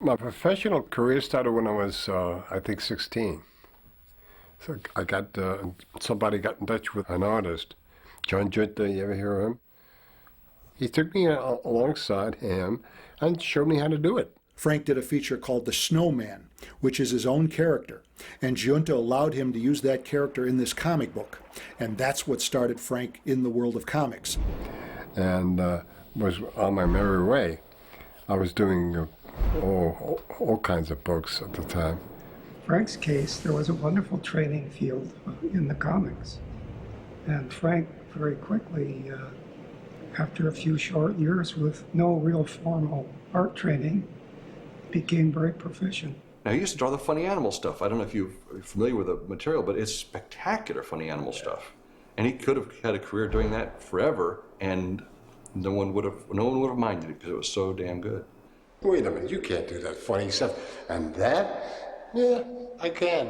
My professional career started when I was, I think, 16. So I got, somebody got in touch with an artist, John Junta, you ever hear of him? He took me alongside him and showed me how to do it. Frank did a feature called The Snowman, which is his own character, and Junta allowed him to use that character in this comic book, and that's what started Frank in the world of comics. And was on my merry way. I was doing all kinds of books at the time. Frank's case, there was a wonderful training field in the comics, and Frank very quickly, after a few short years with no real formal art training, became very proficient. Now, he used to draw the funny animal stuff. I don't know if you're familiar with the material, but it's spectacular funny animal stuff. And he could have had a career doing that forever, and no one would have minded it because it was so damn good. Wait a minute, you can't do that funny stuff. And that? Yeah, I can.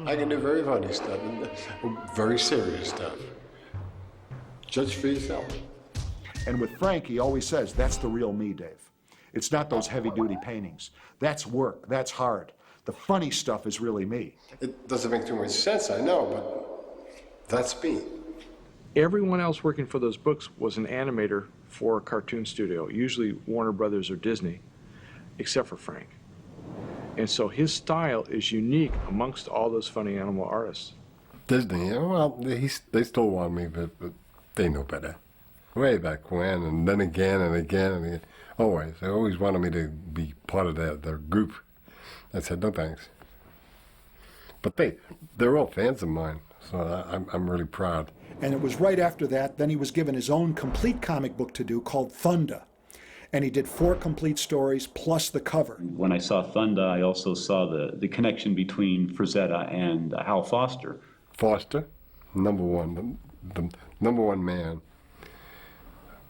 I can do very funny stuff and very serious stuff. Judge for yourself. And with Frank, he always says, that's the real me, Dave. It's not those heavy-duty paintings. That's work, that's hard. The funny stuff is really me. It doesn't make too much sense, I know, but that's me. Everyone else working for those books was an animator for a cartoon studio, usually Warner Brothers or Disney, except for Frank. And so his style is unique amongst all those funny animal artists. Disney, well, they still want me, but they know better. Way back when, and then again and again and again. Always. They always wanted me to be part of their group. I said, no thanks. But they're all fans of mine, so I'm really proud. And it was right after that, then he was given his own complete comic book to do called Thunder. And he did 4 complete stories plus the cover. When I saw Thunder, I also saw the connection between Frazetta and Hal Foster. Foster, number one, the number one man,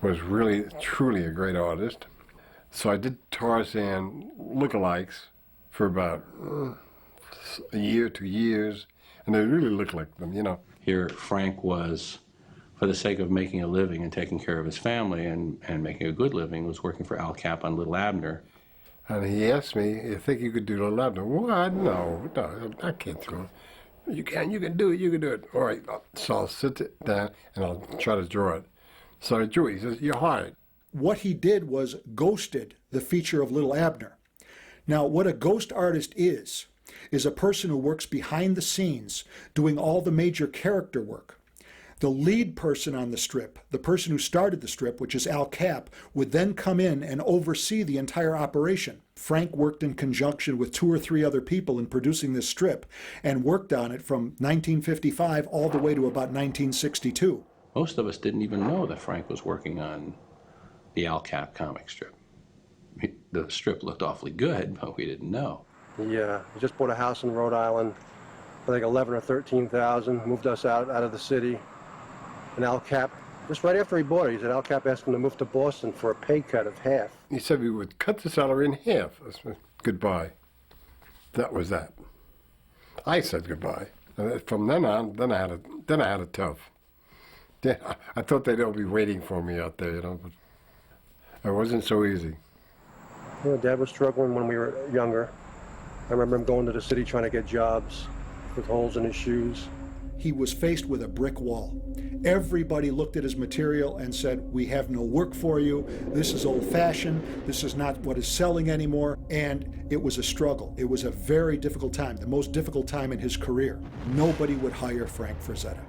was really, truly a great artist. So I did Tarzan lookalikes for about a year, 2 years, and they really looked like them, you know. Here, Frank was, for the sake of making a living and taking care of his family and making a good living, was working for Capp on Lil Abner. And he asked me, you think you could do Lil Abner? What? No, I can't do it. You can do it. All right, so I'll sit down and I'll try to draw it. So I drew it. He says, you're hired. What he did was ghosted the feature of Lil Abner. Now, what a ghost artist is a person who works behind the scenes doing all the major character work. The lead person on the strip, the person who started the strip, which is Capp, would then come in and oversee the entire operation. Frank worked in conjunction with 2 or 3 other people in producing this strip and worked on it from 1955 all the way to about 1962. Most of us didn't even know that Frank was working on the Capp comic strip. The strip looked awfully good, but we didn't know. He just bought a house in Rhode Island, I think 11 or 13,000, moved us out of the city. And Capp, just right after he bought it, he said Capp asked him to move to Boston for a pay cut of half. He said we would cut the salary in half. I said, goodbye. That was that. I said goodbye. And from then on, then I had it tough. Yeah, I thought they'd all be waiting for me out there, you know, but it wasn't so easy. You know, Dad was struggling when we were younger. I remember him going to the city trying to get jobs with holes in his shoes. He was faced with a brick wall. Everybody looked at his material and said, we have no work for you, this is old-fashioned, this is not what is selling anymore, and it was a struggle. It was a very difficult time, the most difficult time in his career. Nobody would hire Frank Frazetta.